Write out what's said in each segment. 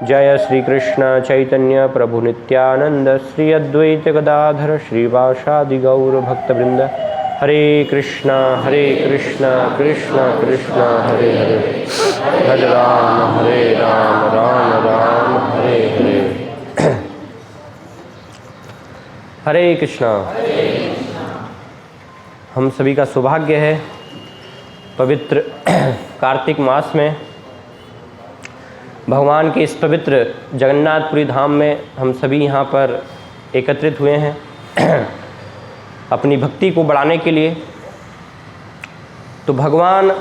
जय श्री कृष्ण चैतन्य प्रभु नित्यानंद श्री अद्वैत गदाधर श्रीवासादि गौर भक्तवृंद। हरे कृष्ण कृष्ण कृष्ण हरे हरे, हरे राम राम राम हरे हरे। हरे कृष्णा। हम सभी का सौभाग्य है पवित्र कार्तिक मास में भगवान के इस पवित्र जगन्नाथपुरी धाम में हम सभी यहाँ पर एकत्रित हुए हैं अपनी भक्ति को बढ़ाने के लिए। तो भगवान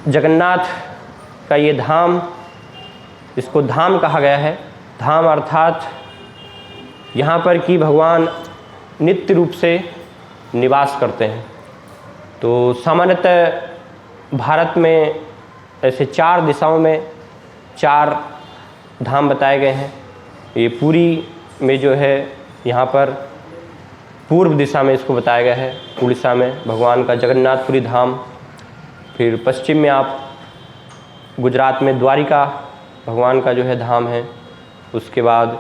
जगन्नाथ का ये धाम, इसको धाम कहा गया है। धाम अर्थात यहाँ पर कि भगवान नित्य रूप से निवास करते हैं। तो सामान्यतः भारत में ऐसे 4 दिशाओं में 4 धाम बताए गए हैं। ये पूरी में जो है यहाँ पर पूर्व दिशा में इसको बताया गया है, उड़ीसा में भगवान का जगन्नाथपुरी धाम। फिर पश्चिम में आप गुजरात में द्वारिका भगवान का जो है धाम है। उसके बाद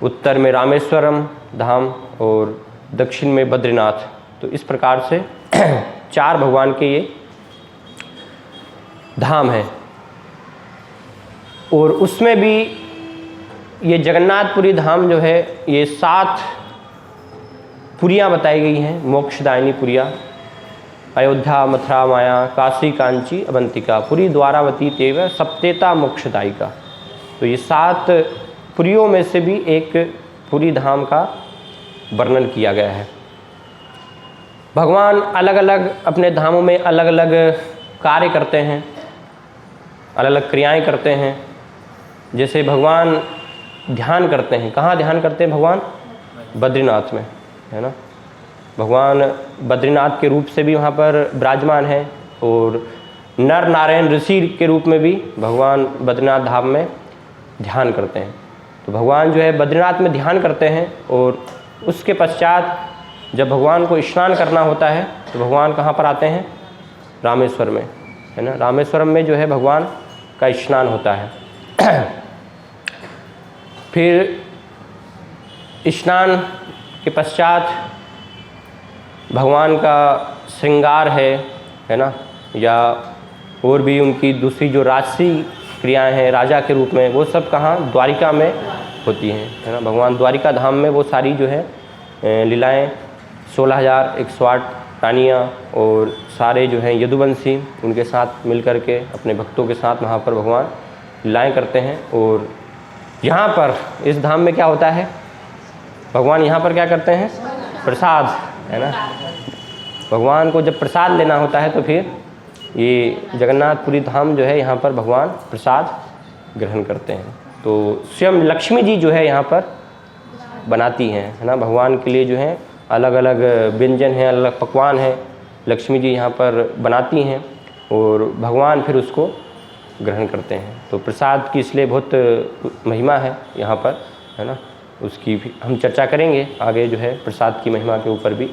उत्तर में रामेश्वरम धाम और दक्षिण में बद्रीनाथ। तो इस प्रकार से 4 भगवान के ये धाम हैं। और उसमें भी ये जगन्नाथपुरी धाम जो है ये 7 पुरियाँ बताई गई हैं, मोक्षदायिनी पुरियाँ। अयोध्या, मथुरा, माया, काशी, कांची, अवंतिका, पुरी, द्वारावती तेव सप्तेता मोक्षदायिका। तो ये 7 पुरियों में से भी एक पुरी धाम का वर्णन किया गया है। भगवान अलग अलग अपने धामों में अलग अलग कार्य करते हैं, अलग अलग क्रियाएं करते हैं। जैसे भगवान ध्यान करते हैं। कहाँ ध्यान करते हैं भगवान? बद्रीनाथ में, है ना। भगवान बद्रीनाथ के रूप से भी वहाँ पर विराजमान है और नर नारायण ऋषि के रूप में भी भगवान बद्रीनाथ धाम में ध्यान करते हैं। तो भगवान जो है बद्रीनाथ में ध्यान करते हैं और उसके पश्चात जब भगवान को स्नान करना होता है तो भगवान कहाँ पर आते हैं? रामेश्वर में, है ना। रामेश्वरम में जो है भगवान का स्नान होता है। फिर स्नान के पश्चात भगवान का श्रृंगार है ना, या और भी उनकी दूसरी जो राजसी क्रियाएं हैं राजा के रूप में, वो सब कहाँ? द्वारिका में होती हैं, है ना। भगवान द्वारिका धाम में वो सारी जो है लीलाएं 16,108 रानियाँ और सारे जो हैं यदुवंशी उनके साथ मिल कर के अपने भक्तों के साथ वहाँ पर भगवान लीलाएं करते हैं। और यहाँ पर इस धाम में क्या होता है? भगवान यहाँ पर क्या करते हैं? प्रसाद, है ना। भगवान को जब प्रसाद लेना होता है तो फिर ये जगन्नाथपुरी धाम जो है यहाँ पर भगवान प्रसाद ग्रहण करते हैं। तो स्वयं लक्ष्मी जी जो है यहाँ पर बनाती हैं, है ना। भगवान के लिए जो है अलग अलग व्यंजन हैं, अलग अलग पकवान हैं, लक्ष्मी जी यहाँ पर बनाती हैं और भगवान फिर उसको ग्रहण करते हैं। तो प्रसाद की इसलिए बहुत महिमा है यहाँ पर, है ना। उसकी भी हम चर्चा करेंगे आगे जो है प्रसाद की महिमा के ऊपर भी।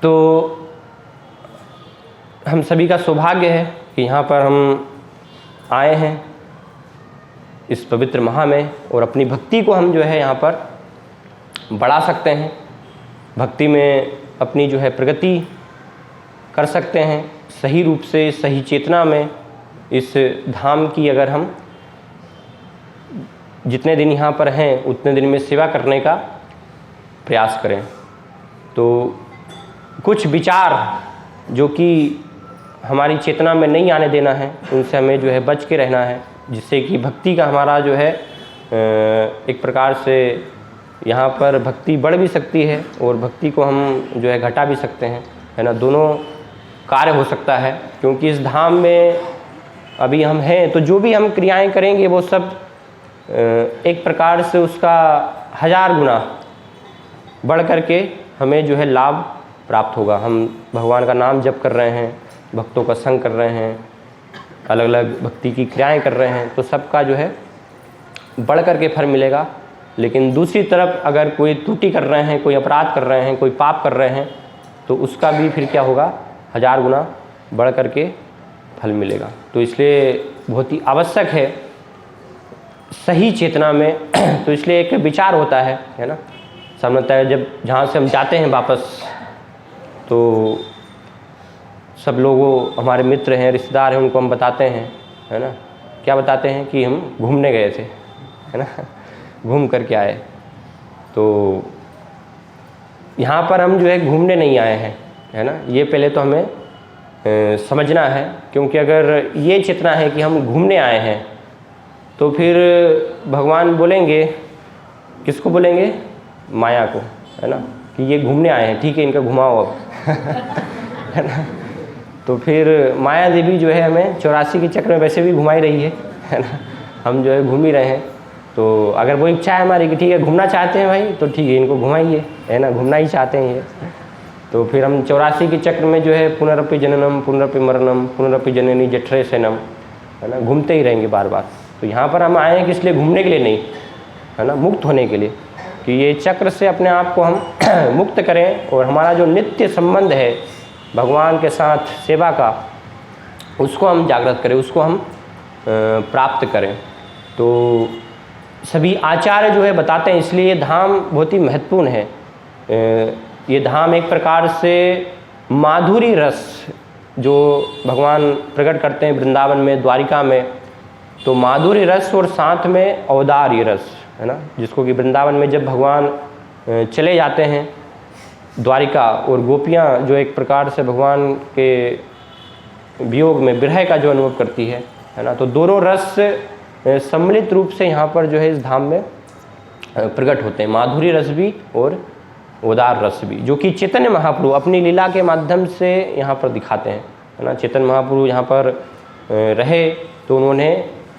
तो हम सभी का सौभाग्य है कि यहाँ पर हम आए हैं इस पवित्र माह में और अपनी भक्ति को हम जो है यहाँ पर बढ़ा सकते हैं। भक्ति में अपनी जो है प्रगति कर सकते हैं सही रूप से, सही चेतना में। इस धाम की अगर हम जितने दिन यहाँ पर हैं उतने दिन में सेवा करने का प्रयास करें। तो कुछ विचार जो कि हमारी चेतना में नहीं आने देना है, उनसे हमें जो है बच के रहना है, जिससे कि भक्ति का हमारा जो है एक प्रकार से यहाँ पर भक्ति बढ़ भी सकती है और भक्ति को हम जो है घटा भी सकते हैं, है ना। दोनों कार्य हो सकता है, क्योंकि इस धाम में अभी हम हैं तो जो भी हम क्रियाएं करेंगे वो सब एक प्रकार से उसका 1000 गुना बढ़ करके हमें जो है लाभ प्राप्त होगा। हम भगवान का नाम जप कर रहे हैं, भक्तों का संग कर रहे हैं, अलग अलग भक्ति की क्रियाएं कर रहे हैं, तो सबका जो है बढ़ करके फल मिलेगा। लेकिन दूसरी तरफ अगर कोई त्रुटि कर रहे हैं, कोई अपराध कर रहे हैं, कोई पाप कर रहे हैं, तो उसका भी फिर क्या होगा? 1000 गुना बढ़ करके फल मिलेगा। तो इसलिए बहुत ही आवश्यक है सही चेतना में तो इसलिए एक विचार होता है ना। सामान्यतः जब जहाँ से हम जाते हैं वापस, तो सब लोगों, हमारे मित्र हैं, रिश्तेदार हैं, उनको हम बताते हैं, है ना, क्या बताते हैं कि हम घूमने गए थे, है ना, घूम करके आए। तो यहाँ पर हम जो है घूमने नहीं आए हैं, है ना, ये पहले तो हमें समझना है। क्योंकि अगर ये चेतना है कि हम घूमने आए हैं, तो फिर भगवान बोलेंगे, किसको बोलेंगे? माया को, है ना, कि ये घूमने आए हैं, ठीक है, इनका घुमाओ अब है ना। तो फिर माया देवी जो है हमें 84 के चक्र में वैसे भी घुमा ही रही है ना, हम जो है घूम ही रहे हैं। तो अगर वो इच्छा है हमारी कि ठीक है घूमना चाहते हैं भाई, तो ठीक है, इनको घुमाइए, है ना, घूमना ही चाहते हैं ये। तो फिर हम 84 के चक्र में जो है पुनरपि जननम पुनरपि मरणम पुनरपि जननी जठरे सैनम, है ना, घूमते ही रहेंगे बार बार। तो यहाँ पर हम आए हैं किस लिए? घूमने के लिए नहीं, है ना, मुक्त होने के लिए, कि ये चक्र से अपने आप को हम मुक्त करें और हमारा जो नित्य संबंध है भगवान के साथ सेवा का, उसको हम जागृत करें, उसको हम प्राप्त करें। तो सभी आचार्य जो है बताते हैं, इसलिए ये धाम बहुत ही महत्वपूर्ण है। ये धाम एक प्रकार से माधुरी रस जो भगवान प्रकट करते हैं वृंदावन में, द्वारिका में, तो माधुरी रस और साथ में औदार्य रस, है ना, जिसको कि वृंदावन में जब भगवान चले जाते हैं द्वारिका, और गोपियाँ जो एक प्रकार से भगवान के वियोग में विरह का जो अनुभव करती है ना, तो दोनों रस सम्मिलित रूप से यहाँ पर जो है इस धाम में प्रकट होते हैं, माधुरी रस भी और उदार रस भी, जो कि चैतन्य महाप्रभु अपनी लीला के माध्यम से यहाँ पर दिखाते हैं, है ना। चैतन्य महाप्रभु यहाँ पर रहे तो उन्होंने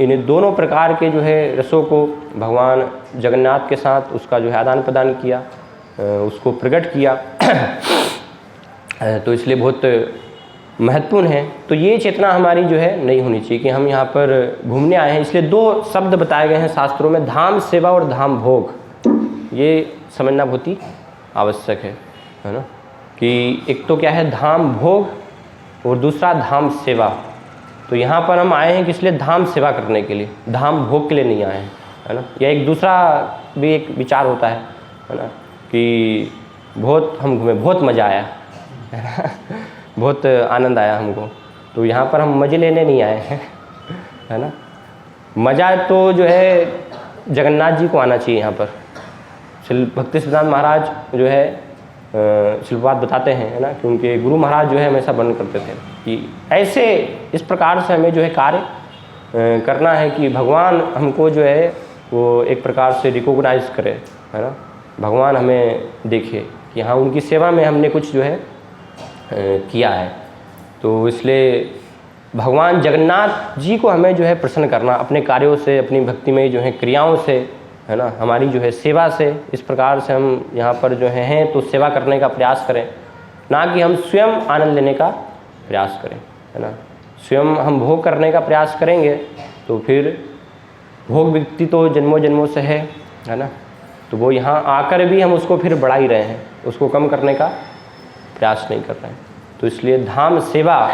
इन दोनों प्रकार के जो है रसों को भगवान जगन्नाथ के साथ उसका जो है आदान प्रदान किया, उसको प्रकट किया तो इसलिए बहुत महत्वपूर्ण है। तो ये चेतना हमारी जो है नहीं होनी चाहिए कि हम यहाँ पर घूमने आए हैं। इसलिए दो शब्द बताए गए हैं शास्त्रों में, धाम सेवा और धाम भोग। ये समझना बहुत ही आवश्यक है ना, कि एक तो क्या है धाम भोग और दूसरा धाम सेवा। तो यहाँ पर हम आए हैं किस लिए? धाम सेवा करने के लिए, धाम भोग के लिए नहीं आए हैं, है ना। या एक दूसरा भी एक विचार होता है ना, कि बहुत हम घूमे, बहुत मज़ा आया, है ना, बहुत आनंद आया हमको। तो यहाँ पर हम मज़े लेने नहीं आए हैं, है ना। मज़ा तो जो है जगन्नाथ जी को आना चाहिए यहाँ पर। भक्ति सिद्धांत महाराज जो है शिल्पवाद बताते हैं, है ना, कि उनके गुरु महाराज जो है हमेशा वर्णन करते थे कि ऐसे इस प्रकार से हमें जो है कार्य करना है कि भगवान हमको जो है वो एक प्रकार से रिकॉग्नाइज करे, है ना, भगवान हमें देखे कि हाँ उनकी सेवा में हमने कुछ जो है किया है। तो इसलिए भगवान जगन्नाथ जी को हमें जो है प्रसन्न करना अपने कार्यों से, अपनी भक्तिमय जो है क्रियाओं से, है ना, हमारी जो है सेवा से, इस प्रकार से हम यहाँ पर जो हैं तो सेवा करने का प्रयास करें, ना कि हम स्वयं आनंद लेने का प्रयास करें, है ना। स्वयं हम भोग करने का प्रयास करेंगे तो फिर भोग वृत्ति तो जन्मों जन्मों से है ना, तो वो यहाँ आकर भी हम उसको फिर बढ़ा ही रहे हैं, उसको कम करने का प्रयास नहीं कर रहे हैं। तो इसलिए धाम सेवा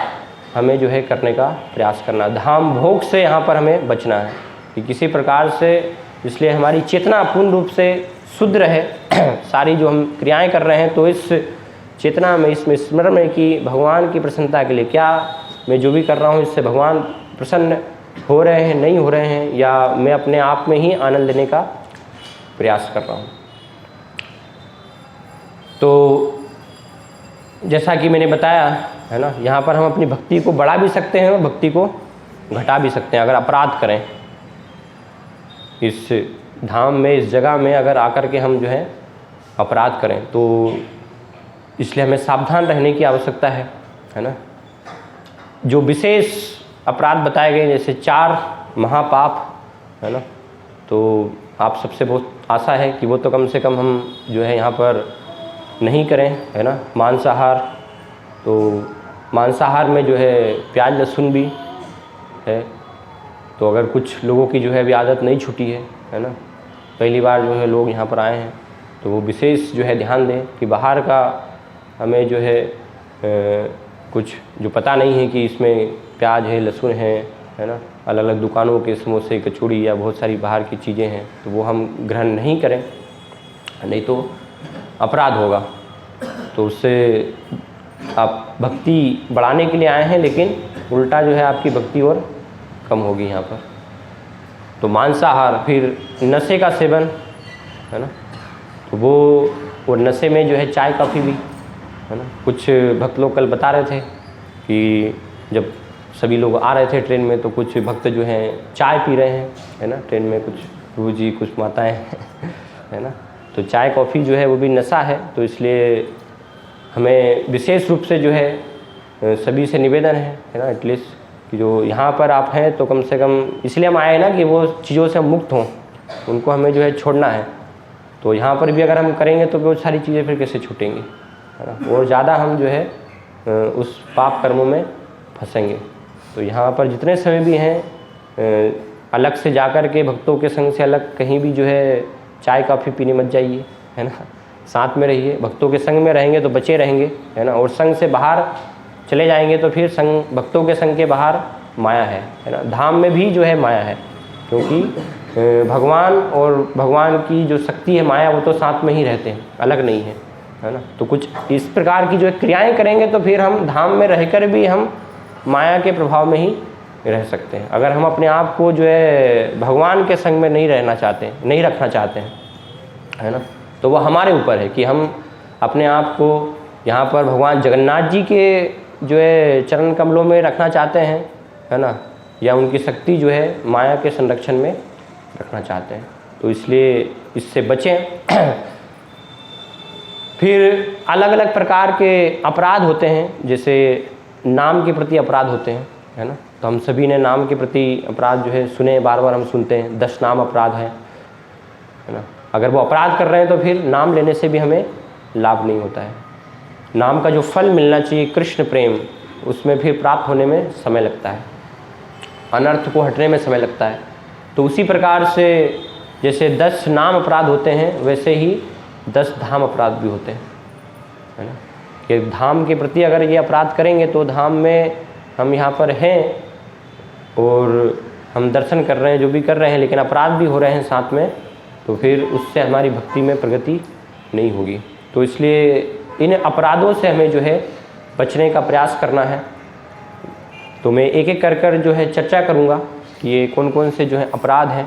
हमें जो है करने का प्रयास करना, धाम भोग से यहाँ पर हमें बचना है कि किसी प्रकार से, इसलिए हमारी चेतना पूर्ण रूप से शुद्ध रहे। सारी जो हम क्रियाएं कर रहे हैं तो इस चेतना में, इसमें स्मरण में कि भगवान की प्रसन्नता के लिए क्या मैं जो भी कर रहा हूँ इससे भगवान प्रसन्न हो रहे हैं, नहीं हो रहे हैं, या मैं अपने आप में ही आनंद लेने का प्रयास कर रहा हूँ। तो जैसा कि मैंने बताया, है ना, यहाँ पर हम अपनी भक्ति को बढ़ा भी सकते हैं और भक्ति को घटा भी सकते हैं अगर अपराध करें। इस धाम में, इस जगह में अगर आकर के हम जो है अपराध करें तो इसलिए हमें सावधान रहने की आवश्यकता है ना। जो विशेष अपराध बताए गए जैसे 4 महापाप, है ना, तो आप सबसे बहुत आशा है कि वो तो कम से कम हम जो है यहाँ पर नहीं करें, है ना। मांसाहार, तो मांसाहार में जो है प्याज लहसुन भी है, तो अगर कुछ लोगों की जो है अभी आदत नहीं छूटी है ना, पहली बार जो है लोग यहाँ पर आए हैं, तो वो विशेष जो है ध्यान दें कि बाहर का हमें जो है कुछ जो पता नहीं है कि इसमें प्याज है, लहसुन है ना, अलग अलग दुकानों के समोसे, कचौड़ी या बहुत सारी बाहर की चीज़ें हैं, तो वो हम ग्रहण नहीं करें, नहीं तो अपराध होगा। तो उससे आप भक्ति बढ़ाने के लिए आए हैं, लेकिन उल्टा जो है आपकी भक्ति और कम होगी यहाँ पर। तो मांसाहार, फिर नशे का सेवन है ना, तो वो नशे में जो है चाय कॉफ़ी भी है ना। कुछ भक्त लोग कल बता रहे थे कि जब सभी लोग आ रहे थे ट्रेन में, तो कुछ भक्त जो हैं चाय पी रहे हैं है ना ट्रेन में, कुछ प्रभु जी, कुछ माताएं है ना। तो चाय कॉफ़ी जो है वो भी नशा है। तो इसलिए हमें विशेष रूप से जो है सभी से निवेदन है ना, एटलीस्ट कि जो यहाँ पर आप हैं तो कम से कम, इसलिए हम आए ना कि वो चीज़ों से हम मुक्त हों, उनको हमें जो है छोड़ना है। तो यहाँ पर भी अगर हम करेंगे तो बहुत सारी चीज़ें फिर कैसे छूटेंगी है ना, और ज़्यादा हम जो है उस पाप कर्मों में फंसेंगे। तो यहाँ पर जितने समय भी हैं, अलग से जाकर के भक्तों के संग से अलग कहीं भी जो है चाय कॉफ़ी पीने मत जाइए है ना, साथ में रहिए। भक्तों के संग में रहेंगे तो बचे रहेंगे है ना, और संग से बाहर चले जाएंगे तो फिर संग, भक्तों के संग के बाहर माया है ना। धाम में भी जो है माया है, क्योंकि भगवान और भगवान की जो शक्ति है माया, वो तो साथ में ही रहते हैं, अलग नहीं है ना। तो कुछ इस प्रकार की जो क्रियाएं करेंगे तो फिर हम धाम में रहकर भी हम माया के प्रभाव में ही रह सकते हैं। अगर हम अपने आप को जो है भगवान के संग में नहीं रहना चाहते, नहीं रखना चाहते हैं है ना, तो वो हमारे ऊपर है कि हम अपने आप को यहाँ पर भगवान जगन्नाथ जी के जो है चरण कमलों में रखना चाहते हैं है ना, या उनकी शक्ति जो है माया के संरक्षण में रखना चाहते हैं। तो इसलिए इससे बचें। फिर अलग अलग प्रकार के अपराध होते हैं, जैसे नाम के प्रति अपराध होते हैं है ना। तो हम सभी ने नाम के प्रति अपराध जो है सुने, बार बार हम सुनते हैं, 10 नाम अपराध है ना। अगर वो अपराध कर रहे हैं तो फिर नाम लेने से भी हमें लाभ नहीं होता है। नाम का जो फल मिलना चाहिए कृष्ण प्रेम, उसमें फिर प्राप्त होने में समय लगता है, अनर्थ को हटने में समय लगता है। तो उसी प्रकार से जैसे 10 नाम अपराध होते हैं, वैसे ही 10 धाम अपराध भी होते हैं है ना। कि धाम के प्रति अगर ये अपराध करेंगे तो धाम में हम यहाँ पर हैं और हम दर्शन कर रहे हैं, जो भी कर रहे हैं, लेकिन अपराध भी हो रहे हैं साथ में, तो फिर उससे हमारी भक्ति में प्रगति नहीं होगी। तो इसलिए इन अपराधों से हमें जो है बचने का प्रयास करना है। तो मैं एक एक कर जो है चर्चा करूँगा कि ये कौन कौन से जो है अपराध हैं,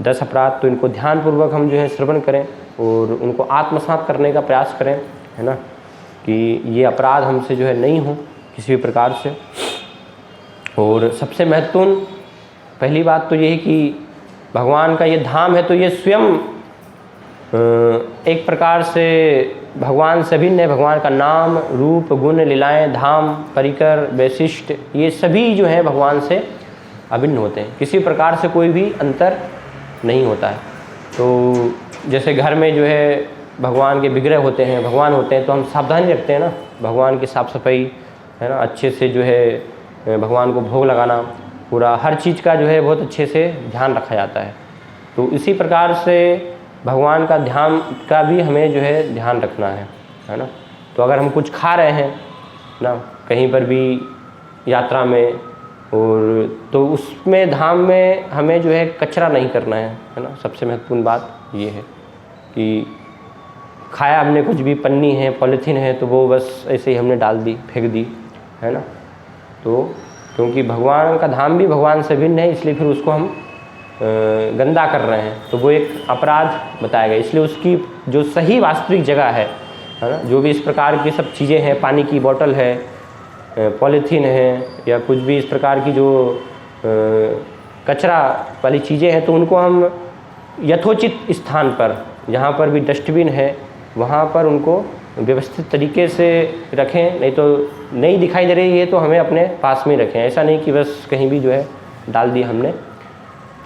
10 अपराध। तो इनको ध्यानपूर्वक हम जो है श्रवण करें और उनको आत्मसात करने का प्रयास करें है ना, कि ये अपराध हमसे जो है नहीं हो किसी भी प्रकार से। और सबसे महत्वपूर्ण पहली बात तो ये है कि भगवान का ये धाम है, तो ये स्वयं एक प्रकार से भगवान से भिन्न है। भगवान का नाम, रूप, गुण, लीलाएं, धाम, परिकर, वैशिष्ट, ये सभी जो है भगवान से अभिन्न होते हैं, किसी प्रकार से कोई भी अंतर नहीं होता है। तो जैसे घर में जो है भगवान के विग्रह होते हैं, भगवान होते हैं, तो हम सावधानी रखते हैं ना, भगवान की साफ़ सफाई है ना, अच्छे से जो है भगवान को भोग लगाना, पूरा हर चीज़ का जो है बहुत अच्छे से ध्यान रखा जाता है। तो इसी प्रकार से भगवान का ध्यान का भी हमें जो है ध्यान रखना है ना। तो अगर हम कुछ खा रहे हैं ना कहीं पर भी यात्रा में, और तो उसमें धाम में हमें जो है कचरा नहीं करना है ना। सबसे महत्वपूर्ण बात ये है कि खाया हमने कुछ भी, पन्नी है, पॉलीथीन है, तो वो बस ऐसे ही हमने डाल दी, फेंक दी है ना। तो क्योंकि भगवान का धाम भी भगवान से भिन्न है, इसलिए फिर उसको हम गंदा कर रहे हैं, तो वो एक अपराध बताया गया। इसलिए उसकी जो सही वास्तविक जगह है ना, जो भी इस प्रकार की सब चीज़ें हैं, पानी की बोतल है, पॉलीथीन है, या कुछ भी इस प्रकार की जो कचरा वाली चीज़ें हैं, तो उनको हम यथोचित स्थान पर, जहाँ पर भी डस्टबिन है वहाँ पर उनको व्यवस्थित तरीके से रखें। नहीं तो नहीं दिखाई दे रही है तो हमें अपने पास में रखें, ऐसा नहीं कि बस कहीं भी जो है डाल दिया हमने,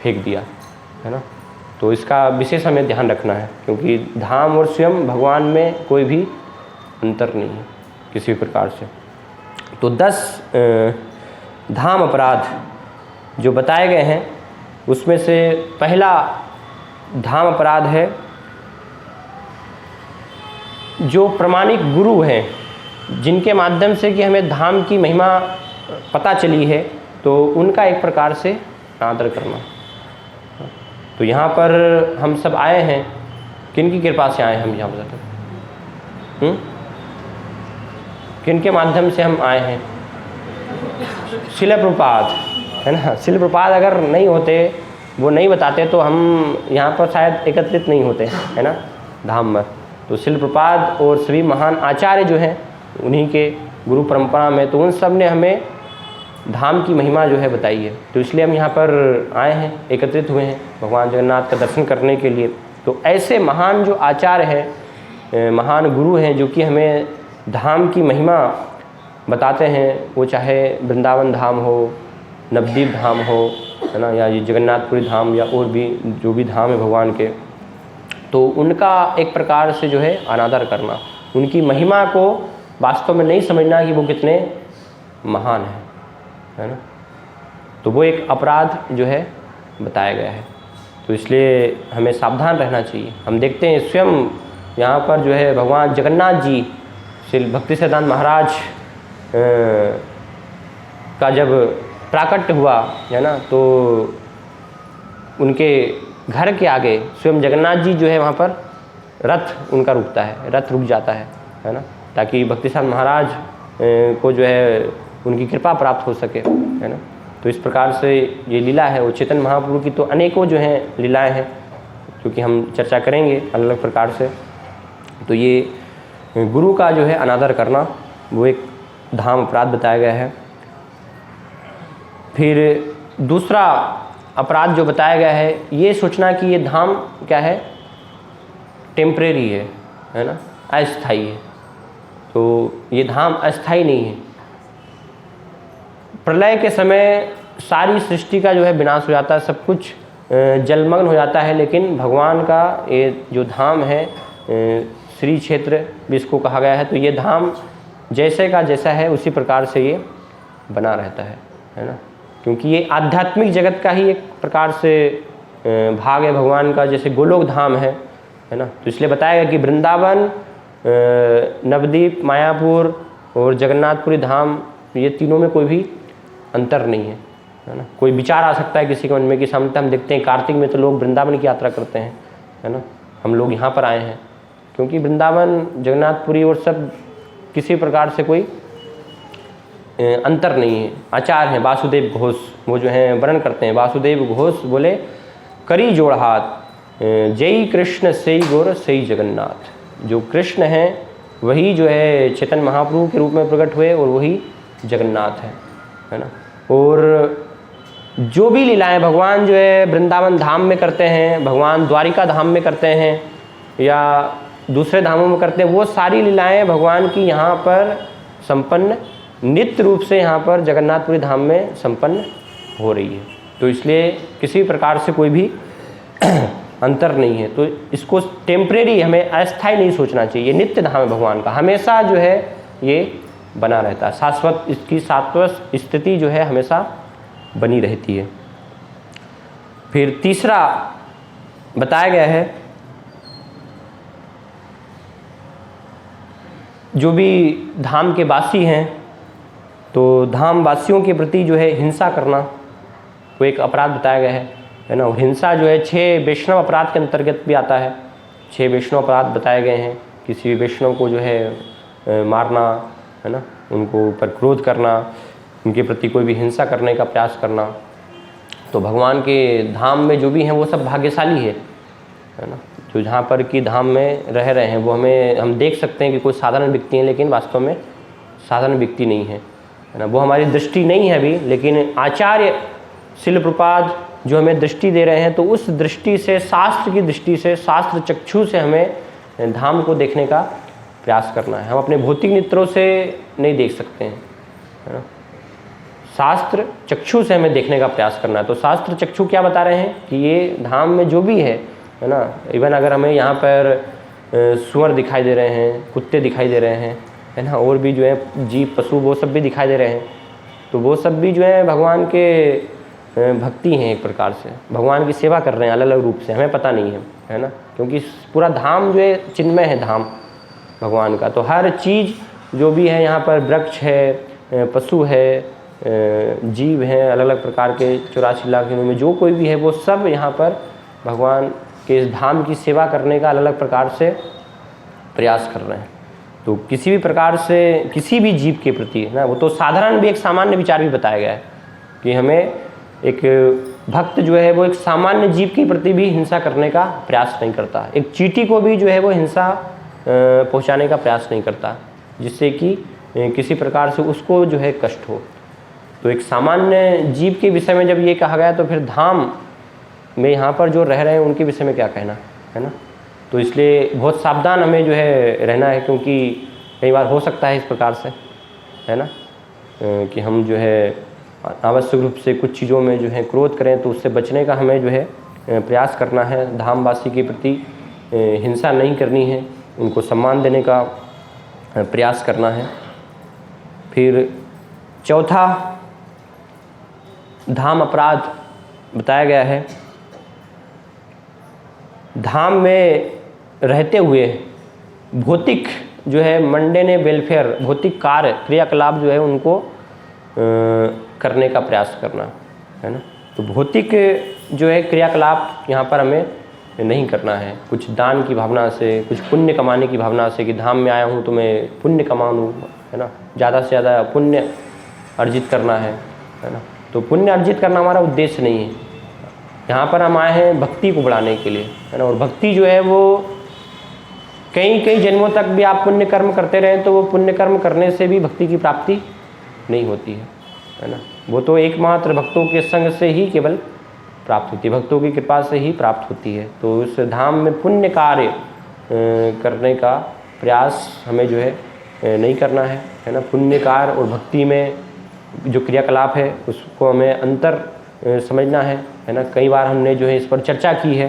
फेंक दिया है ना। तो इसका विशेष हमें ध्यान रखना है, क्योंकि धाम और स्वयं भगवान में कोई भी अंतर नहीं है किसी प्रकार से। तो 10 धाम अपराध जो बताए गए हैं, उसमें से पहला धाम अपराध है जो प्रमाणिक गुरु हैं, जिनके माध्यम से कि हमें धाम की महिमा पता चली है तो उनका एक प्रकार से आदर करना। तो यहाँ पर हम सब आए हैं, किन की कृपा से आए हम यहाँ पर? किन के माध्यम से हम आए हैं? शिला प्रपात, है ना। शिला प्रपात अगर नहीं होते, वो नहीं बताते, तो हम यहाँ पर शायद एकत्रित नहीं होते, है ना, धाम में। तो शिला प्रपात और सभी महान आचार्य जो हैं उन्हीं के गुरु परंपरा में, तो उन सब ने हमें धाम की महिमा जो है बताई है। तो इसलिए हम यहाँ पर आए हैं, एकत्रित हुए हैं भगवान जगन्नाथ का दर्शन करने के लिए। तो ऐसे महान जो आचार्य हैं, महान गुरु हैं, जो कि हमें धाम की महिमा बताते हैं, वो चाहे वृंदावन धाम हो, नवद्वीप धाम हो, है ना, या ये जगन्नाथपुरी धाम, या और भी जो भी धाम है भगवान के, तो उनका एक प्रकार से जो है अनादर करना, उनकी महिमा को वास्तव में नहीं समझना कि वो कितने महान हैं, है ना। तो वो एक अपराध जो है बताया गया है। तो इसलिए हमें सावधान रहना चाहिए। हम देखते हैं स्वयं यहाँ पर जो है भगवान जगन्नाथ जी, श्री भक्ति सिद्धांत महाराज का जब प्राकट्य हुआ, है ना, तो उनके घर के आगे स्वयं जगन्नाथ जी जो है वहाँ पर रथ उनका रुकता है, रथ रुक जाता है ना, ताकि भक्ति सिद्धांत महाराज को जो है उनकी कृपा प्राप्त हो सके, है ना। तो इस प्रकार से ये लीला है। वो चेतन महाप्रभु की तो अनेकों जो हैं लीलाएं हैं, क्योंकि हम चर्चा करेंगे अलग अलग प्रकार से। तो ये गुरु का जो है अनादर करना, वो एक धाम अपराध बताया गया है। फिर दूसरा अपराध जो बताया गया है, ये सोचना कि ये धाम क्या है, टेम्परेरी है ना, अस्थाई है। तो ये धाम अस्थाई नहीं है। प्रलय के समय सारी सृष्टि का जो है विनाश हो जाता है, सब कुछ जलमग्न हो जाता है, लेकिन भगवान का ये जो धाम है, श्री क्षेत्र भी इसको कहा गया है, तो ये धाम जैसे का जैसा है उसी प्रकार से ये बना रहता है ना। क्योंकि ये आध्यात्मिक जगत का ही एक प्रकार से भाग है भगवान का, जैसे गोलोक धाम है ना। तो इसलिए बताया गया कि वृंदावन, नवद्वीप, मायापुर और जगन्नाथपुरी धाम, ये तीनों में कोई भी अंतर नहीं है ना। कोई विचार आ सकता है किसी के मन में कि सामने हम देखते हैं कार्तिक में तो लोग वृंदावन की यात्रा करते हैं, है ना, हम लोग यहाँ पर आए हैं, क्योंकि वृंदावन, जगन्नाथपुरी और सब किसी प्रकार से कोई अंतर नहीं है। आचार्य हैं वासुदेव घोष, वो जो हैं वर्णन करते हैं, वासुदेव घोष बोले करी जोड़ हाथ, जय कृष्ण सई गुर सई जगन्नाथ। जो कृष्ण हैं वही जो है चेतन महाप्रभु के रूप में प्रकट हुए और वही जगन्नाथ है ना। और जो भी लीलाएं भगवान जो है वृंदावन धाम में करते हैं, भगवान द्वारिका धाम में करते हैं, या दूसरे धामों में करते हैं, वो सारी लीलाएं भगवान की यहाँ पर संपन्न नित्य रूप से यहाँ पर जगन्नाथपुरी धाम में संपन्न हो रही है। तो इसलिए किसी प्रकार से कोई भी अंतर नहीं है। तो इसको टेम्परेरी, हमें अस्थाई नहीं सोचना चाहिए। नित्य धाम है भगवान का, हमेशा जो है ये बना रहता है, शाश्वत, इसकी शाश्वत स्थिति जो है हमेशा बनी रहती है। फिर तीसरा बताया गया है, जो भी धाम के वासी हैं, तो धाम वासियों के प्रति जो है हिंसा करना, वो एक अपराध बताया गया है ना। और हिंसा जो है 6 वैष्णव अपराध के अंतर्गत भी आता है। 6 वैष्णव अपराध बताए गए हैं। किसी भी वैष्णव को जो है मारना, है ना, उनको ऊपर क्रोध करना, उनके प्रति कोई भी हिंसा करने का प्रयास करना। तो भगवान के धाम में जो भी हैं वो सब भाग्यशाली है ना, जो जहाँ पर कि धाम में रह रहे हैं। वो हम देख सकते हैं कि कोई साधारण व्यक्ति हैं, लेकिन वास्तव में साधारण व्यक्ति नहीं है ना। वो हमारी दृष्टि नहीं है अभी, लेकिन आचार्य शिल प्रपाद जो हमें दृष्टि दे रहे हैं, तो उस दृष्टि से, शास्त्र की दृष्टि से, शास्त्र चक्षु से हमें धाम को देखने का प्रयास करना है। हम अपने भौतिक नेत्रों से नहीं देख सकते हैं, है ना। शास्त्र चक्षु से हमें देखने का प्रयास करना है। तो शास्त्र चक्षु क्या बता रहे हैं कि ये धाम में जो भी है ना, इवन अगर हमें यहाँ पर सुअर दिखाई दे रहे हैं, कुत्ते दिखाई दे रहे हैं, है ना, और भी जो है जीव पशु वो सब भी दिखाई दे रहे हैं, तो वो सब भी जो है भगवान के भक्ति हैं, एक प्रकार से भगवान की सेवा कर रहे हैं अलग अलग रूप से, हमें पता नहीं है ना। क्योंकि पूरा धाम जो है चिन्मय है, धाम भगवान का। तो हर चीज़ जो भी है यहाँ पर, वृक्ष है, पशु है, जीव हैं, अलग अलग प्रकार के 84 लाख योनियों में जो कोई भी है, वो सब यहाँ पर भगवान के इस धाम की सेवा करने का अलग अलग प्रकार से प्रयास कर रहे हैं। तो किसी भी प्रकार से किसी भी जीव के प्रति ना, वो तो साधारण भी एक सामान्य विचार भी बताया गया है कि हमें एक भक्त जो है वो एक सामान्य जीव के प्रति भी हिंसा करने का प्रयास नहीं करता, एक चींटी को भी जो है वो हिंसा पहुंचाने का प्रयास नहीं करता, जिससे कि किसी प्रकार से उसको जो है कष्ट हो। तो एक सामान्य जीव के विषय में जब ये कहा गया तो फिर धाम में यहाँ पर जो रह रहे हैं उनके विषय में क्या कहना है ना। तो इसलिए बहुत सावधान हमें जो है रहना है, क्योंकि कई बार हो सकता है इस प्रकार से है ना कि हम जो है आवश्यक रूप से कुछ चीज़ों में जो है क्रोध करें, तो उससे बचने का हमें जो है प्रयास करना है। धामवासी के प्रति हिंसा नहीं करनी है, उनको सम्मान देने का प्रयास करना है। फिर चौथा धाम अपराध बताया गया है। धाम में रहते हुए भौतिक जो है मंडेने वेलफेयर, भौतिक कार्य क्रियाकलाप जो है उनको करने का प्रयास करना है ना। तो भौतिक जो है क्रियाकलाप यहाँ पर हमें नहीं करना है, कुछ दान की भावना से, कुछ पुण्य कमाने की भावना से कि धाम में आया हूँ तो मैं पुण्य कमा लूँ, है ना, ज़्यादा से ज़्यादा पुण्य अर्जित करना है ना। तो पुण्य अर्जित करना हमारा उद्देश्य नहीं है। यहाँ पर हम आए हैं भक्ति को बढ़ाने के लिए, है ना। और भक्ति जो है वो कई कई जन्मों तक भी आप पुण्य कर्म करते रहें तो वो पुण्य कर्म करने से भी भक्ति की प्राप्ति नहीं होती है ना। वो तो एकमात्र भक्तों के संग से ही केवल प्राप्त होती है, भक्तों की कृपा से ही प्राप्त होती है। तो उस धाम में पुण्य कार्य करने का प्रयास हमें जो है नहीं करना है ना। पुण्य कार्य और भक्ति में जो क्रियाकलाप है उसको हमें अंतर समझना है ना। कई बार हमने जो है इस पर चर्चा की है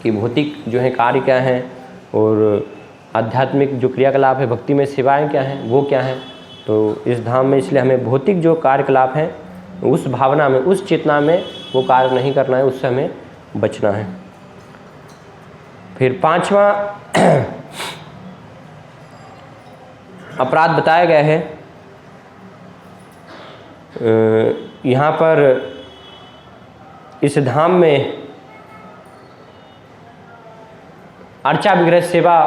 कि भौतिक जो है कार्य क्या हैं और आध्यात्मिक जो क्रियाकलाप है, भक्ति में सेवाएं क्या हैं, वो क्या हैं। तो इस धाम में इसलिए हमें भौतिक जो कार्यकलाप हैं उस भावना में, उस चेतना में वो कार्य नहीं करना है, उससे हमें बचना है। फिर पांचवा अपराध बताया गया है। यहाँ पर इस धाम में अर्चा विग्रह सेवा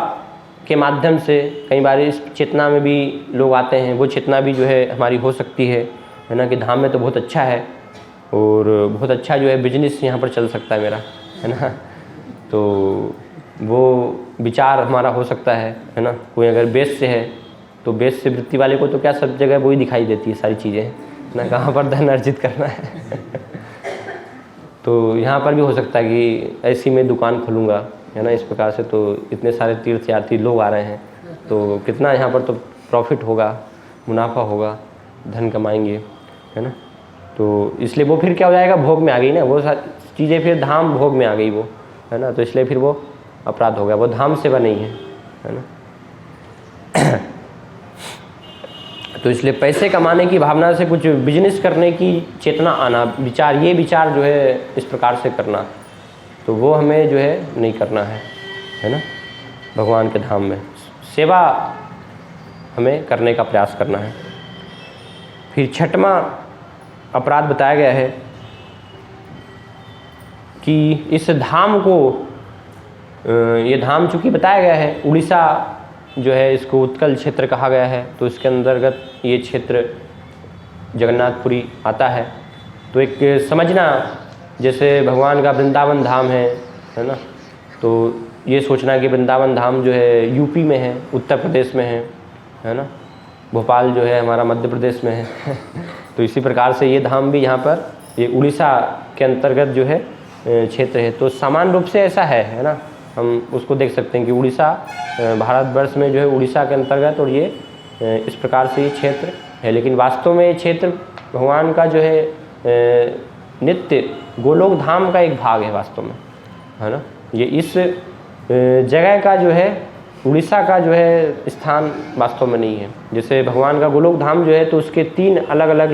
के माध्यम से कई बार इस चेतना में भी लोग आते हैं, वो चेतना भी जो है हमारी हो सकती है ना कि धाम में तो बहुत अच्छा है और बहुत अच्छा जो है बिजनेस यहाँ पर चल सकता है मेरा, है ना। तो वो विचार हमारा हो सकता है ना। कोई अगर बेस से है तो बेस से वृत्ति वाले को तो क्या सब जगह वही दिखाई देती है सारी चीज़ें ना, कहाँ पर धन अर्जित करना है। तो यहाँ पर भी हो सकता है कि ऐसी मैं दुकान खोलूँगा, है ना, इस प्रकार से। तो इतने सारे तीर्थयात्री लोग आ रहे हैं तो कितना यहाँ पर तो प्रॉफिट होगा, मुनाफा होगा, धन कमाएंगे, है ना। तो इसलिए वो फिर क्या हो जाएगा, भोग में आ गई ना वो सारी चीज़ें, फिर धाम भोग में आ गई वो, है ना। तो इसलिए फिर वो अपराध हो गया, वो धाम सेवा नहीं है ना। तो इसलिए पैसे कमाने की भावना से कुछ बिजनेस करने की चेतना आना, विचार, ये विचार जो है इस प्रकार से करना, तो वो हमें जो है नहीं करना है ना। भगवान के धाम में सेवा हमें करने का प्रयास करना है। फिर छठवां अपराध बताया गया है कि इस धाम को, ये धाम चूँकि बताया गया है उड़ीसा जो है, इसको उत्कल क्षेत्र कहा गया है, तो इसके अंतर्गत ये क्षेत्र जगन्नाथपुरी आता है। तो एक समझना, जैसे भगवान का वृंदावन धाम है ना, तो ये सोचना कि वृंदावन धाम जो है यूपी में है, उत्तर प्रदेश में है ना, भोपाल जो है हमारा मध्य प्रदेश में है। तो इसी प्रकार से ये धाम भी यहाँ पर ये उड़ीसा के अंतर्गत जो है क्षेत्र है। तो सामान्य रूप से ऐसा है ना, हम उसको देख सकते हैं कि उड़ीसा भारतवर्ष में जो है उड़ीसा के अंतर्गत, और ये इस प्रकार से ये क्षेत्र है। लेकिन वास्तव में ये क्षेत्र भगवान का जो है नित्य गोलोक धाम का एक भाग है वास्तव में, है ना। ये इस जगह का जो है, उड़ीसा का जो है स्थान वास्तव में नहीं है। जैसे भगवान का गोलोक धाम जो है तो उसके 3 अलग अलग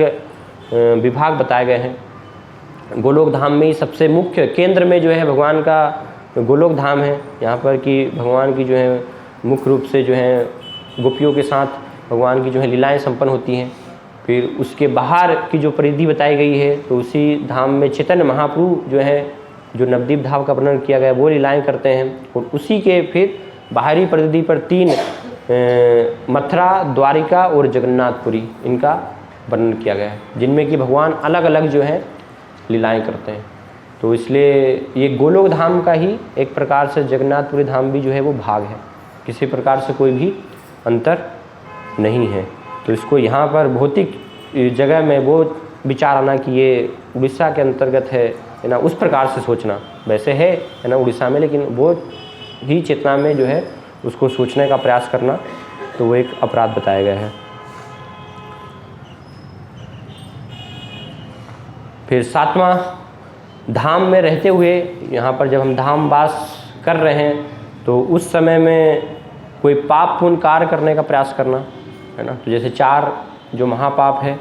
विभाग बताए गए हैं। गोलोक धाम में ही सबसे मुख्य केंद्र में जो है भगवान का गोलोक धाम है, यहाँ पर कि भगवान की जो है मुख्य रूप से जो है गोपियों के साथ भगवान की जो है लीलाएं संपन्न होती हैं, फिर उसके बाहर की जो परिधि बताई गई है, तो उसी धाम में चैतन्य महाप्रभु जो है, जो नवद्वीप धाम का वर्णन किया गया है, वो लीलाएँ करते हैं। और उसी के फिर बाहरी परिधि पर 3 मथुरा, द्वारिका और जगन्नाथपुरी, इनका वर्णन किया गया है, जिनमें कि भगवान अलग अलग जो है लीलाएँ करते हैं। तो इसलिए ये गोलोक धाम का ही एक प्रकार से जगन्नाथपुरी धाम भी जो है वो भाग है, किसी प्रकार से कोई भी अंतर नहीं है। तो इसको यहाँ पर भौतिक जगह में वो विचार आना कि ये उड़ीसा के अंतर्गत है ना, उस प्रकार से सोचना, वैसे है ना उड़ीसा में, लेकिन वो ही चेतना में जो है उसको सोचने का प्रयास करना, तो वो एक अपराध बताया गया है। फिर 7वां, धाम में रहते हुए, यहाँ पर जब हम धाम वास कर रहे हैं तो उस समय में कोई पाप पुण्य कार्य करने का प्रयास करना, है ना। तो जैसे 4 जो महापाप है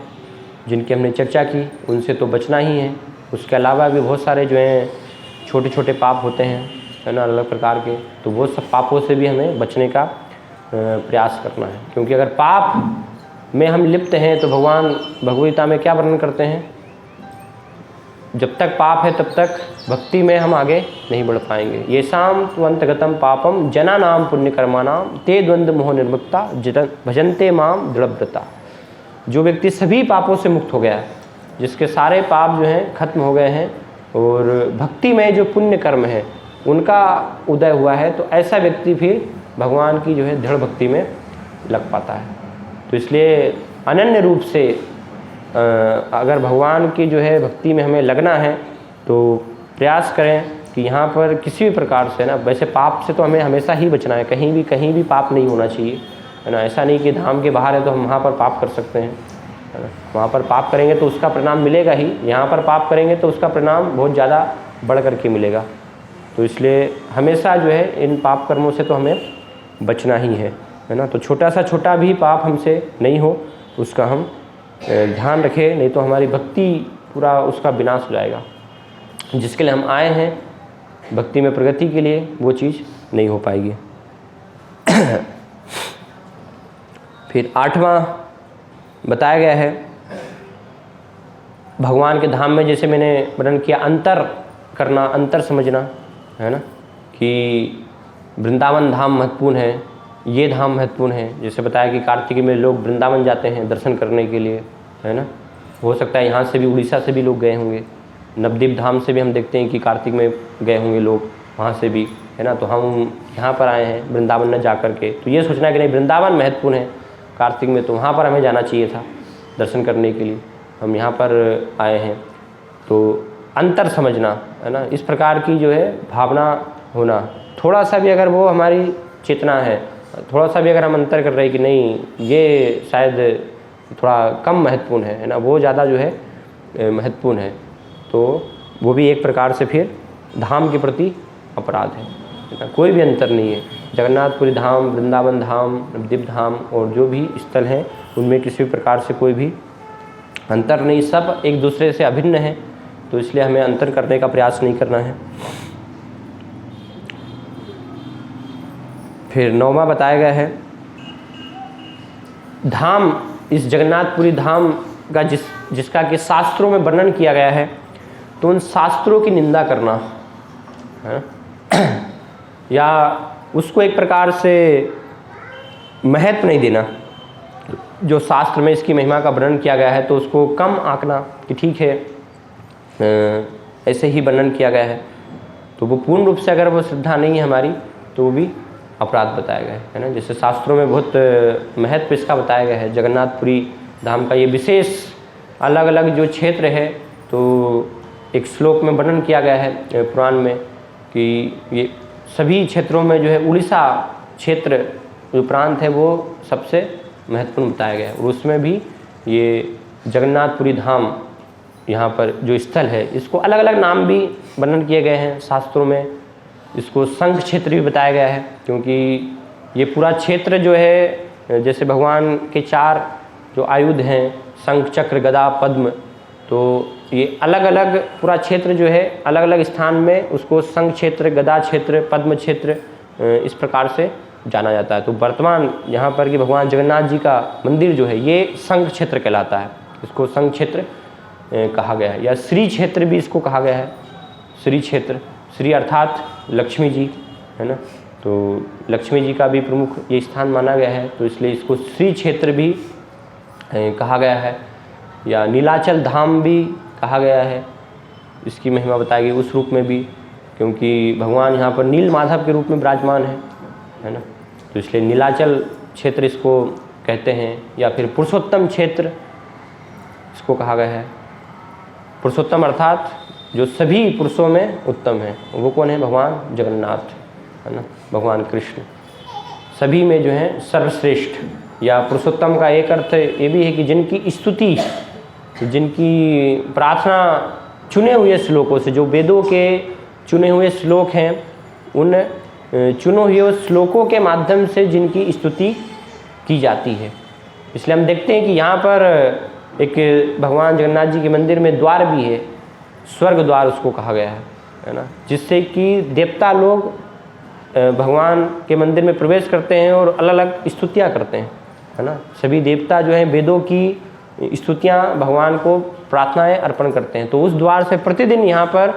जिनकी हमने चर्चा की, उनसे तो बचना ही है। उसके अलावा भी बहुत सारे जो हैं छोटे छोटे पाप होते हैं, है ना, अलग प्रकार के, तो वो सब पापों से भी हमें बचने का प्रयास करना है। क्योंकि अगर पाप में हम लिप्त हैं तो भगवान भगवद्गीता में क्या वर्णन करते हैं, जब तक पाप है तब तक भक्ति में हम आगे नहीं बढ़ पाएंगे। ये शाम त्वंतगतम पापम जना नाम पुण्य कर्माणाम ते द्वंद्व मोह निर्मुक्ता भजन्ते माम दृढ़व्रता। जो व्यक्ति सभी पापों से मुक्त हो गया है, जिसके सारे पाप जो हैं खत्म हो गए हैं और भक्ति में जो पुण्य कर्म है उनका उदय हुआ है, तो ऐसा व्यक्ति फिर भगवान की जो है दृढ़ भक्ति में लग पाता है। तो इसलिए अनन्य रूप से अगर भगवान की जो है भक्ति में हमें लगना है तो प्रयास करें कि यहाँ पर किसी भी प्रकार से ना, वैसे पाप से तो हमें हमेशा ही बचना है, कहीं भी पाप नहीं होना चाहिए, है ना। ऐसा नहीं कि धाम के बाहर है तो हम वहाँ पर पाप कर सकते हैं, है ना। वहाँ पर पाप करेंगे तो उसका परिणाम मिलेगा ही, यहाँ पर पाप करेंगे तो उसका परिणाम बहुत ज़्यादा बढ़ करके मिलेगा। तो इसलिए हमेशा जो है इन पाप कर्मों से तो हमें बचना ही है ना। तो छोटा भी पाप हमसे नहीं हो, उसका हम ध्यान रखें, नहीं तो हमारी भक्ति पूरा उसका विनाश हो जाएगा। जिसके लिए हम आए हैं भक्ति में प्रगति के लिए, वो चीज़ नहीं हो पाएगी। फिर 8वां बताया गया है, भगवान के धाम में जैसे मैंने वर्णन किया, अंतर करना, अंतर समझना, है ना, कि वृंदावन धाम महत्वपूर्ण है, ये धाम महत्वपूर्ण है। जैसे बताया कि कार्तिक में लोग वृंदावन जाते हैं दर्शन करने के लिए, है ना। हो सकता है यहाँ से भी, उड़ीसा से भी लोग गए होंगे, नवद्वीप धाम से भी हम देखते हैं कि कार्तिक में गए होंगे लोग, वहाँ से भी, है ना। तो हम यहाँ पर आए हैं वृंदावन न जा कर के, तो ये सोचना कि नहीं वृंदावन महत्वपूर्ण है कार्तिक में, तो वहाँ पर हमें जाना चाहिए था दर्शन करने के लिए, हम यहाँ पर आए हैं। तो अंतर समझना, है ना, इस प्रकार की जो है भावना होना। थोड़ा सा भी अगर वो हमारी चेतना है, थोड़ा सा भी अगर हम अंतर कर रहे हैं कि नहीं ये शायद थोड़ा कम महत्वपूर्ण है ना, वो ज़्यादा जो है महत्वपूर्ण है, तो वो भी एक प्रकार से फिर धाम के प्रति अपराध है ना। कोई भी अंतर नहीं है, जगन्नाथपुरी धाम, वृंदावन धाम, नवद्वीप धाम और जो भी स्थल हैं उनमें किसी भी प्रकार से कोई भी अंतर नहीं, सब एक दूसरे से अभिन्न है। तो इसलिए हमें अंतर करने का प्रयास नहीं करना है। फिर 9वां बताया गया है, धाम, इस जगन्नाथपुरी धाम का जिसका कि शास्त्रों में वर्णन किया गया है, तो उन शास्त्रों की निंदा करना है या उसको एक प्रकार से महत्व नहीं देना। जो शास्त्र में इसकी महिमा का वर्णन किया गया है तो उसको कम आंकना कि ठीक है ऐसे ही वर्णन किया गया है, तो वो पूर्ण रूप से अगर वो श्रद्धा नहीं है हमारी तो वो भी अपराध बताया गया है ना। जैसे शास्त्रों में बहुत महत्व इसका बताया गया है, जगन्नाथपुरी धाम का ये विशेष अलग अलग जो क्षेत्र है, तो एक श्लोक में वर्णन किया गया है पुराण में कि ये सभी क्षेत्रों में जो है उड़ीसा क्षेत्र जो प्रांत है वो सबसे महत्वपूर्ण बताया गया है। और उसमें भी ये जगन्नाथपुरी धाम यहाँ पर जो स्थल है, इसको अलग अलग नाम भी वर्णन किए गए हैं शास्त्रों में। इसको शंख क्षेत्र भी बताया गया है, क्योंकि ये पूरा क्षेत्र जो है, जैसे भगवान के 4 जो आयुध हैं, शंख, चक्र, गदा, पद्म, तो ये अलग अलग पूरा क्षेत्र जो है अलग अलग स्थान में उसको शंख क्षेत्र, गदा क्षेत्र, पद्म क्षेत्र इस प्रकार से जाना जाता है। तो वर्तमान यहाँ पर कि भगवान जगन्नाथ जी का मंदिर जो है ये संघ क्षेत्र कहलाता है, इसको संघ क्षेत्र कहा गया है, या श्री क्षेत्र भी इसको कहा गया है। श्री क्षेत्र, श्री अर्थात लक्ष्मी जी, है ना, तो लक्ष्मी जी का भी प्रमुख ये स्थान माना गया है, तो इसलिए इसको श्री क्षेत्र भी कहा गया है, या नीलाचल धाम भी कहा गया है। इसकी महिमा बताई गई उस रूप में भी, क्योंकि भगवान यहाँ पर नील माधव के रूप में विराजमान है ना, तो इसलिए नीलाचल क्षेत्र इसको कहते हैं, या फिर पुरुषोत्तम क्षेत्र इसको कहा गया है। पुरुषोत्तम अर्थात जो सभी पुरुषों में उत्तम है, वो कौन है? भगवान जगन्नाथ, है ना, भगवान कृष्ण सभी में जो है सर्वश्रेष्ठ। या पुरुषोत्तम का एक अर्थ ये भी है कि जिनकी स्तुति, जिनकी प्रार्थना चुने हुए श्लोकों से, जो वेदों के चुने हुए श्लोक हैं, उन चुने हुए श्लोकों के माध्यम से जिनकी स्तुति की जाती है। इसलिए हम देखते हैं कि यहाँ पर एक भगवान जगन्नाथ जी के मंदिर में द्वार भी है, स्वर्ग द्वार उसको कहा गया है ना, जिससे कि देवता लोग भगवान के मंदिर में प्रवेश करते हैं और अलग अलग स्तुतियाँ करते हैं, है ना। सभी देवता जो हैं वेदों की स्तुतियाँ भगवान को प्रार्थनाएं अर्पण करते हैं। तो उस द्वार से प्रतिदिन यहाँ पर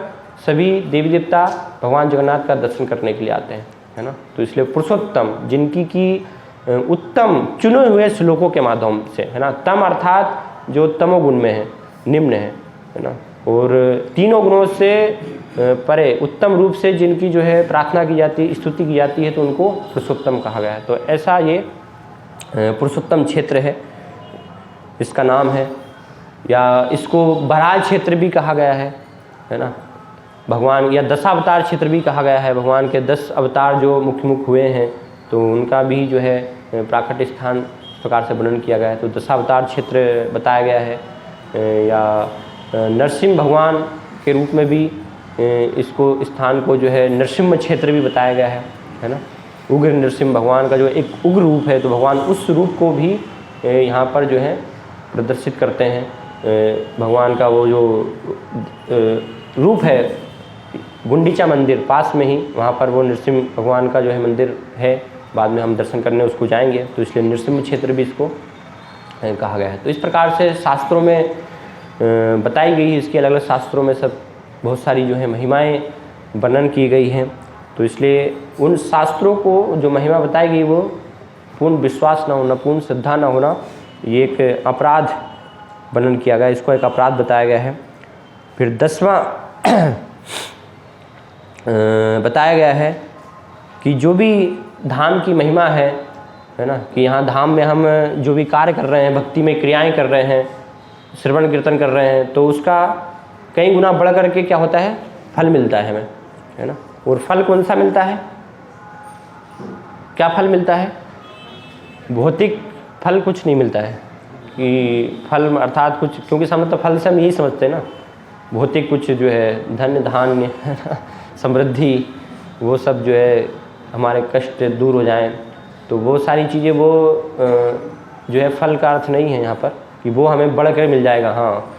सभी देवी देवता भगवान जगन्नाथ का दर्शन करने के लिए आते हैं, है ना। तो इसलिए पुरुषोत्तम, जिनकी की उत्तम चुने हुए श्लोकों के माध्यम से, है ना। तम अर्थात जो तमोगुण में है, निम्न है ना, और तीनों गुणों से परे उत्तम रूप से जिनकी जो है प्रार्थना की जाती है, स्तुति की जाती है, तो उनको पुरुषोत्तम कहा गया है। तो ऐसा ये पुरुषोत्तम क्षेत्र है, इसका नाम है। या इसको बराह क्षेत्र भी कहा गया है ना, भगवान, या दशावतार क्षेत्र भी कहा गया है। भगवान के 10 अवतार जो मुख हुए हैं, तो उनका भी जो है प्राकट्य स्थान इस प्रकार से वर्णन किया गया है। तो दशावतार क्षेत्र बताया गया है। या नरसिंह भगवान के रूप में भी इसको स्थान को जो है नरसिंह क्षेत्र भी बताया गया है ना। उग्र नरसिंह भगवान का जो एक उग्र रूप है, तो भगवान उस रूप को भी यहाँ पर जो है प्रदर्शित करते हैं। भगवान का वो जो रूप है, गुंडीचा मंदिर पास में ही, वहाँ पर वो नरसिंह भगवान का जो है मंदिर है। बाद में हम दर्शन करने उसको जाएंगे, तो इसलिए नरसिंह क्षेत्र भी इसको कहा गया है। तो इस प्रकार से शास्त्रों में बताई गई है, इसके अलग अलग शास्त्रों में सब बहुत सारी जो है महिमाएं वर्णन की गई हैं। तो इसलिए उन शास्त्रों को जो महिमा बताई गई वो पूर्ण विश्वास न होना, पूर्ण श्रद्धा न होना, ये एक अपराध वर्णन किया गया, इसको एक अपराध बताया गया है। फिर 10वां बताया गया है कि जो भी धाम की महिमा है ना, कि यहाँ धाम में हम जो भी कार्य कर रहे हैं, भक्ति में क्रियाएं कर रहे हैं, श्रवण कीर्तन कर रहे हैं, तो उसका कई गुना बढ़ करके क्या होता है? फल मिलता है हमें, है ना। और फल कौन सा मिलता है? क्या फल मिलता है? भौतिक फल कुछ नहीं मिलता है, कि फल अर्थात कुछ, क्योंकि समझ तो फल से हम यही समझते हैं ना, भौतिक कुछ जो है धन धान्य समृद्धि, वो सब जो है हमारे कष्ट दूर हो जाएं, तो वो सारी चीज़ें वो जो है फल का अर्थ नहीं है यहाँ पर कि वो हमें बढ़ कर मिल जाएगा। हाँ,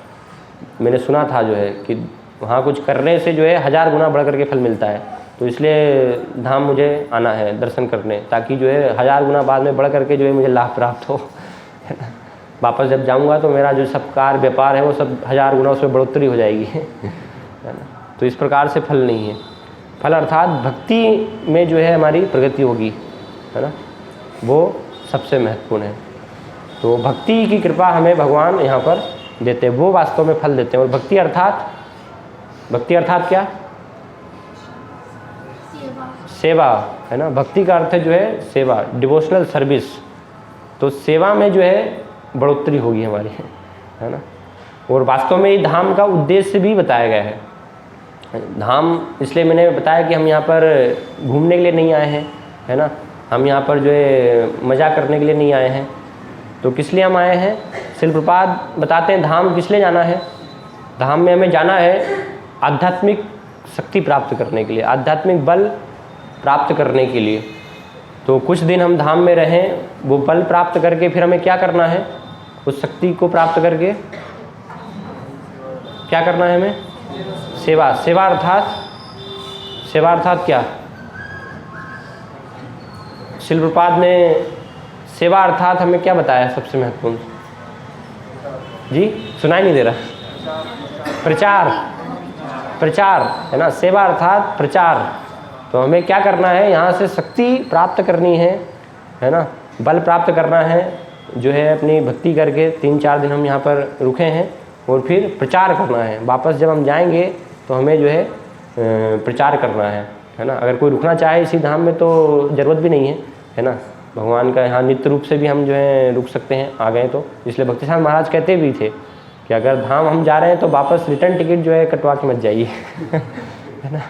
मैंने सुना था जो है कि वहाँ कुछ करने से जो है 1000 गुना बढ़ कर के फल मिलता है। तो इसलिए धाम मुझे आना है दर्शन करने, ताकि जो है 1000 गुना बाद में बढ़ करके जो है मुझे लाभ प्राप्त हो, है ना। वापस जब जाऊँगा तो मेरा जो सब कार व्यापार है वो सब 1000 गुना उसमें बढ़ोतरी हो जाएगी, है ना। तो इस प्रकार से फल नहीं है। फल अर्थात भक्ति में जो है हमारी प्रगति होगी, है ना, वो सबसे महत्वपूर्ण है। तो भक्ति की कृपा हमें भगवान यहाँ पर देते हैं, वो वास्तव में फल देते हैं। और भक्ति अर्थात क्या? सेवा, है ना। भक्ति का अर्थ जो है सेवा, डिवोशनल सर्विस। तो सेवा में जो है बढ़ोतरी होगी हमारी, है ना। और वास्तव में ये धाम का उद्देश्य भी बताया गया है। धाम इसलिए मैंने बताया कि हम यहाँ पर घूमने के लिए नहीं आए हैं, है ना, हम यहाँ पर जो है मज़ा करने के लिए नहीं आए हैं। तो किस लिए हम आए हैं? श्रील प्रभुपाद बताते हैं धाम किस लिए जाना है। धाम में हमें जाना है आध्यात्मिक शक्ति प्राप्त करने के लिए, आध्यात्मिक बल प्राप्त करने के लिए। तो कुछ दिन हम धाम में रहें, वो बल प्राप्त करके फिर हमें क्या करना है? उस शक्ति को प्राप्त करके क्या करना है हमें? सेवा। सेवा अर्थात क्या? शिल प्रपात ने सेवा अर्थात हमें क्या बताया सबसे महत्वपूर्ण? जी सुनाई नहीं दे रहा। प्रचार, प्रचार है ना, सेवा अर्थात प्रचार। तो हमें क्या करना है, यहाँ से शक्ति प्राप्त करनी है ना, बल प्राप्त करना है, जो है अपनी भक्ति करके 3-4 दिन हम यहाँ पर रुके हैं और फिर प्रचार करना है। वापस जब हम जाएंगे तो हमें जो है प्रचार करना है ना। अगर कोई रुकना चाहे इसी धाम में तो ज़रूरत भी नहीं है ना, भगवान का यहाँ नित्य रूप से भी हम जो है रुक सकते हैं आ गए तो। इसलिए भक्तिसार महाराज कहते भी थे कि अगर धाम हम जा रहे हैं तो वापस रिटर्न टिकट जो है कटवा के मत जाइए है ना,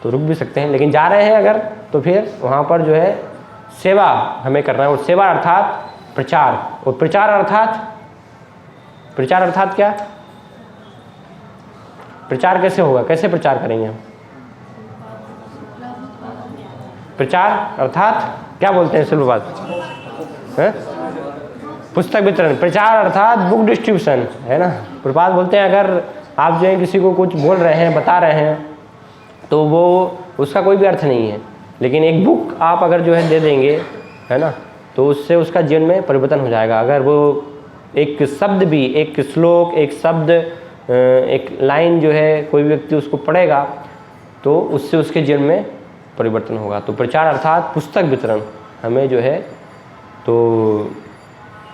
तो रुक भी सकते हैं, लेकिन जा रहे हैं अगर तो फिर वहाँ पर जो है सेवा हमें करना है। और सेवा अर्थात प्रचार, और प्रचार अर्थात क्या? प्रचार कैसे होगा, कैसे प्रचार करेंगे हम? प्रचार अर्थात क्या बोलते हैं शिल प्रपात? पुस्तक वितरण। प्रचार अर्थात बुक डिस्ट्रीब्यूशन है ना। प्रपात बोलते हैं अगर आप जो है किसी को कुछ बोल रहे हैं, बता रहे हैं, तो वो उसका कोई भी अर्थ नहीं है, लेकिन एक बुक आप अगर जो है दे देंगे है ना, तो उससे उसका जीवन में परिवर्तन हो जाएगा। अगर वो एक शब्द भी, एक श्लोक, एक शब्द, एक लाइन जो है कोई व्यक्ति उसको पढ़ेगा तो उससे उसके जीवन में परिवर्तन होगा। तो प्रचार अर्थात पुस्तक वितरण हमें जो है, तो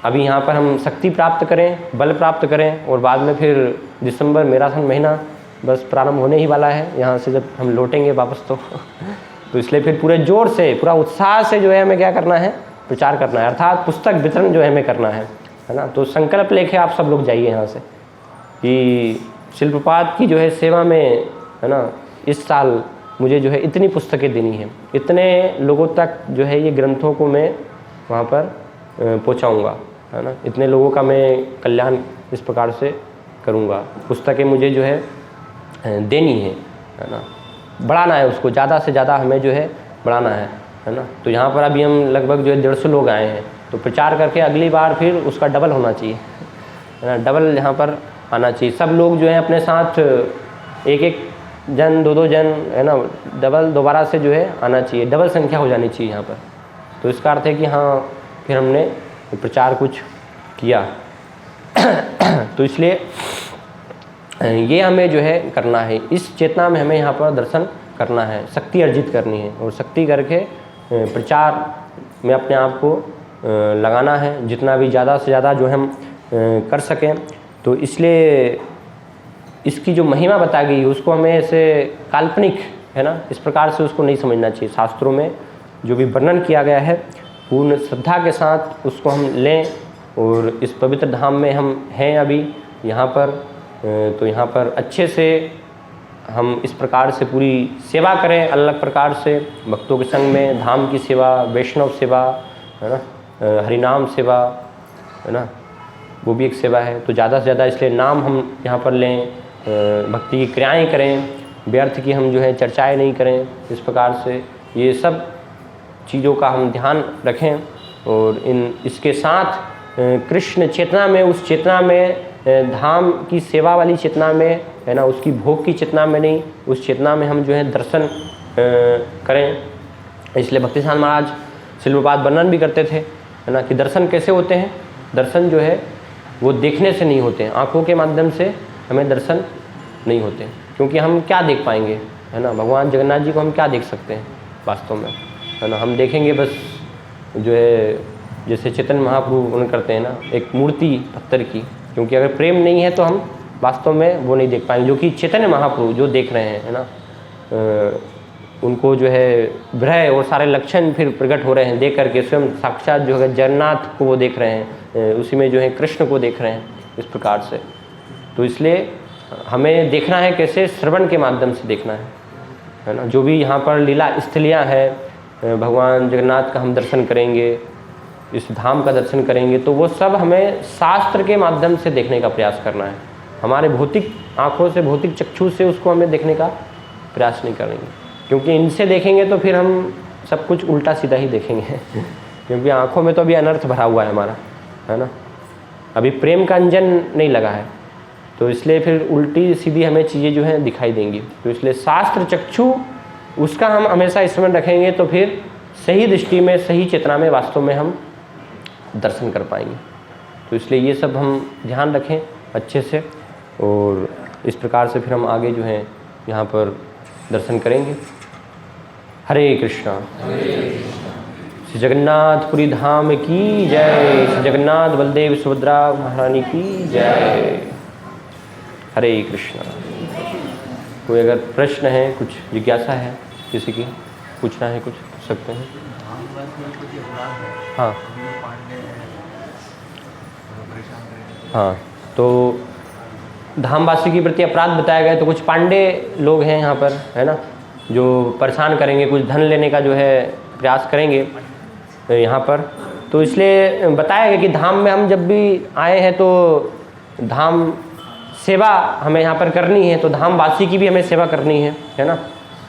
अभी यहाँ पर हम शक्ति प्राप्त करें, बल प्राप्त करें, और बाद में फिर दिसंबर मैराथन महीना बस प्रारंभ होने ही वाला है। यहाँ से जब हम लौटेंगे वापस तो इसलिए फिर पूरे जोर से, पूरा उत्साह से जो है हमें क्या करना है, प्रचार करना है, अर्थात पुस्तक वितरण जो है हमें करना है ना। तो संकल्प लेके आप सब लोग जाइए यहाँ से कि शिल प्रपात की जो है सेवा में है ना, इस साल मुझे जो है इतनी पुस्तकें देनी है, इतने लोगों तक जो है ये ग्रंथों को मैं वहाँ पर पहुँचाऊँगा है ना, इतने लोगों का मैं कल्याण इस प्रकार से करूँगा। पुस्तकें मुझे जो है देनी है ना, बढ़ाना है उसको, ज़्यादा से ज़्यादा हमें जो है बढ़ाना है ना। तो यहाँ पर अभी हम लगभग जो है 150 लोग आए हैं, तो प्रचार करके अगली बार फिर उसका डबल होना चाहिए है ना, डबल यहाँ पर आना चाहिए। सब लोग जो है अपने साथ एक जन, 2 जन है ना, डबल दोबारा से जो है आना चाहिए, डबल संख्या हो जानी चाहिए यहाँ पर। तो इसका अर्थ है कि हाँ फिर हमने प्रचार कुछ किया तो इसलिए ये हमें जो है करना है, इस चेतना में हमें यहाँ पर दर्शन करना है, शक्ति अर्जित करनी है, और शक्ति करके प्रचार में अपने आप को लगाना है, जितना भी ज़्यादा से ज़्यादा जो हम कर सकें। तो इसलिए इसकी जो महिमा बताई गई उसको हमें ऐसे काल्पनिक है ना, इस प्रकार से उसको नहीं समझना चाहिए। शास्त्रों में जो भी वर्णन किया गया है पूर्ण श्रद्धा के साथ उसको हम लें, और इस पवित्र धाम में हम हैं अभी यहाँ पर, तो यहाँ पर अच्छे से हम इस प्रकार से पूरी सेवा करें, अलग प्रकार से भक्तों के संग में, धाम की सेवा, वैष्णव सेवा है ना, हरिनाम सेवा है ना, वो भी एक सेवा है। तो ज़्यादा से ज़्यादा इसलिए नाम हम यहाँ पर लें, भक्ति की क्रियाएं करें, व्यर्थ की हम जो है चर्चाएं नहीं करें। इस प्रकार से ये सब चीज़ों का हम ध्यान रखें, और इसके साथ कृष्ण चेतना में, उस चेतना में, धाम की सेवा वाली चेतना में है ना, उसकी भोग की चेतना में नहीं, उस चेतना में हम जो है दर्शन करें। इसलिए भक्तिसार महाराज शिल प्रपात वर्णन भी करते थे है ना, कि दर्शन कैसे होते हैं। दर्शन जो है वो देखने से नहीं होते हैं, आँखों के माध्यम से हमें दर्शन नहीं होते, क्योंकि हम क्या देख पाएंगे है ना, भगवान जगन्नाथ जी को हम क्या देख सकते हैं वास्तव में है ना। हम देखेंगे बस जो है जैसे चैतन्य महाप्रभु उन्हें करते हैं ना, एक मूर्ति पत्थर की, क्योंकि अगर प्रेम नहीं है तो हम वास्तव में वो नहीं देख पाएंगे, जो कि चैतन्य महाप्रभु जो देख रहे हैं है ना, उनको जो है विरह और सारे लक्षण फिर प्रकट हो रहे हैं, देख करके स्वयं साक्षात जो है जगन्नाथ को वो देख रहे हैं, उसी में जो है कृष्ण को देख रहे हैं इस प्रकार से। तो इसलिए हमें देखना है कैसे, श्रवण के माध्यम से देखना है ना। जो भी यहाँ पर लीला स्थलियाँ हैं, भगवान जगन्नाथ का हम दर्शन करेंगे, इस धाम का दर्शन करेंगे, तो वो सब हमें शास्त्र के माध्यम से देखने का प्रयास करना है। हमारे भौतिक आँखों से, भौतिक चक्षु से उसको हमें देखने का प्रयास नहीं करेंगे, क्योंकि इनसे देखेंगे तो फिर हम सब कुछ उल्टा सीधा ही देखेंगे क्योंकि आँखों में तो अभी अनर्थ भरा हुआ है हमारा है ना, अभी प्रेम का अंजन नहीं लगा है, तो इसलिए फिर उल्टी सीधी हमें चीज़ें जो हैं दिखाई देंगी। तो इसलिए शास्त्र चक्षु उसका हम हमेशा स्मरण रखेंगे, तो फिर सही दृष्टि में, सही चेतना में वास्तव में हम दर्शन कर पाएंगे। तो इसलिए ये सब हम ध्यान रखें अच्छे से, और इस प्रकार से फिर हम आगे जो है यहाँ पर दर्शन करेंगे। हरे कृष्णा। श्री जगन्नाथपुरी धाम की जय। श्री जगन्नाथ बलदेव सुभद्रा महारानी की जय। हरे कृष्णा। कोई अगर प्रश्न है, कुछ जिज्ञासा है किसी की, पूछना है कुछ, पूछ सकते हैं। हाँ हाँ, तो धामवासी के प्रति अपराध बताया गया, तो कुछ पांडे लोग हैं यहाँ पर, है ना, जो परेशान करेंगे, कुछ धन लेने का जो है प्रयास करेंगे यहाँ पर। तो इसलिए बताया गया कि धाम में हम जब भी आए हैं तो धाम सेवा हमें यहाँ पर करनी है, तो धामवासी की भी हमें सेवा करनी है ना।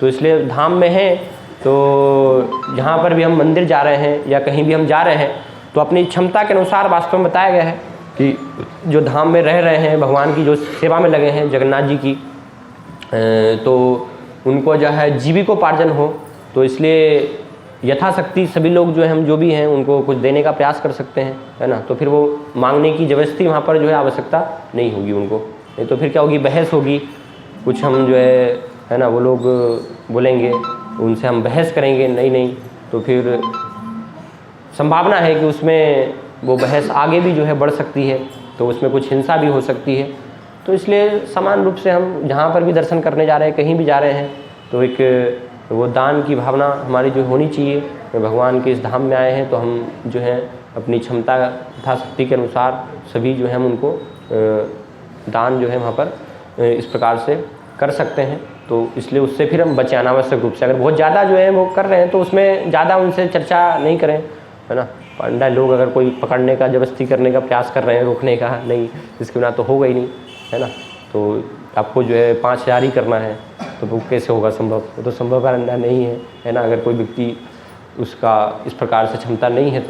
तो इसलिए धाम में है, तो जहाँ पर भी हम मंदिर जा रहे हैं या कहीं भी हम जा रहे हैं, तो अपनी क्षमता के अनुसार वास्तव में बताया गया है कि जो धाम में रह रहे हैं, भगवान की जो सेवा में लगे हैं, जगन्नाथ जी की, तो उनको जो है जीविकोपार्जन हो। तो इसलिए यथाशक्ति सभी लोग जो है, हम जो भी हैं, उनको कुछ देने का प्रयास कर सकते हैं, है ना। तो फिर वो मांगने की ज़बरदस्ती वहाँ पर जो है आवश्यकता नहीं होगी उनको, नहीं तो फिर क्या होगी, बहस होगी। कुछ हम जो है ना, वो लोग बोलेंगे, उनसे हम बहस करेंगे, नहीं, तो फिर संभावना है कि उसमें वो बहस आगे भी जो है बढ़ सकती है, तो उसमें कुछ हिंसा भी हो सकती है। तो इसलिए समान रूप से हम जहाँ पर भी दर्शन करने जा रहे हैं, कहीं भी जा रहे हैं, तो एक वो दान की भावना हमारी जो होनी चाहिए। भगवान के इस धाम में आए हैं, तो हम जो है अपनी क्षमता तथा शक्ति के अनुसार सभी जो है हम उनको दान जो है वहाँ पर इस प्रकार से कर सकते हैं। तो इसलिए उससे फिर हम बचें अनावश्यक रूप से। अगर बहुत ज़्यादा जो है वो कर रहे हैं, तो उसमें ज़्यादा उनसे चर्चा नहीं करें, है ना। पंडा लोग अगर कोई पकड़ने का, जबरदस्ती करने का प्रयास कर रहे हैं, रोकने का, नहीं, इसके बिना तो होगा ही नहीं, है ना। तो आपको जो है 5000 ही करना है, तो वो कैसे होगा संभव, वो तो संभव नहीं है ना। अगर कोई व्यक्ति उसका इस प्रकार से क्षमता नहीं है,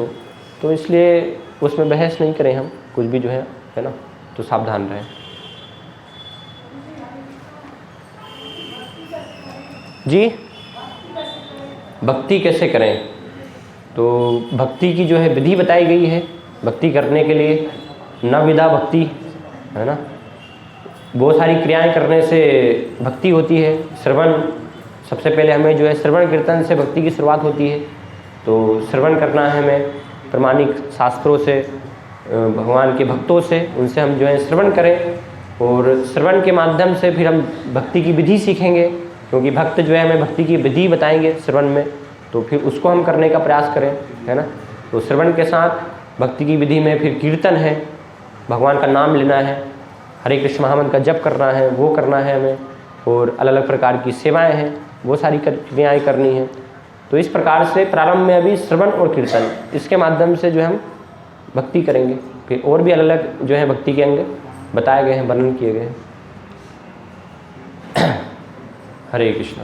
तो इसलिए उसमें बहस नहीं करें हम, कुछ भी जो है ना, तो सावधान रहें। जी, भक्ति कैसे करें, तो भक्ति की जो है विधि बताई गई है। भक्ति करने के लिए नवविधा भक्ति, है ना, बहुत सारी क्रियाएं करने से भक्ति होती है। श्रवण, सबसे पहले हमें जो है श्रवण कीर्तन से भक्ति की शुरुआत होती है। तो श्रवण करना है हमें प्रमाणिक शास्त्रों से, भगवान के भक्तों से, उनसे हम जो है श्रवण करें, और श्रवण के माध्यम से फिर हम भक्ति की विधि सीखेंगे, क्योंकि भक्त जो है हमें भक्ति की विधि बताएंगे श्रवण में, तो फिर उसको हम करने का प्रयास करें, है ना। तो श्रवण के साथ भक्ति की विधि में फिर कीर्तन है, भगवान का नाम लेना है, हरे कृष्ण महामंत्र का जप करना है, वो करना है हमें, और अलग अलग प्रकार की सेवाएं हैं, वो सारी क्रियाएँ करनी है। तो इस प्रकार से प्रारंभ में अभी श्रवण और कीर्तन, इसके माध्यम से जो है हम भक्ति करेंगे। फिर और भी अलग अलग जो है भक्ति के अंग बताए गए हैं, वर्णन किए गए हैं। हरे कृष्ण।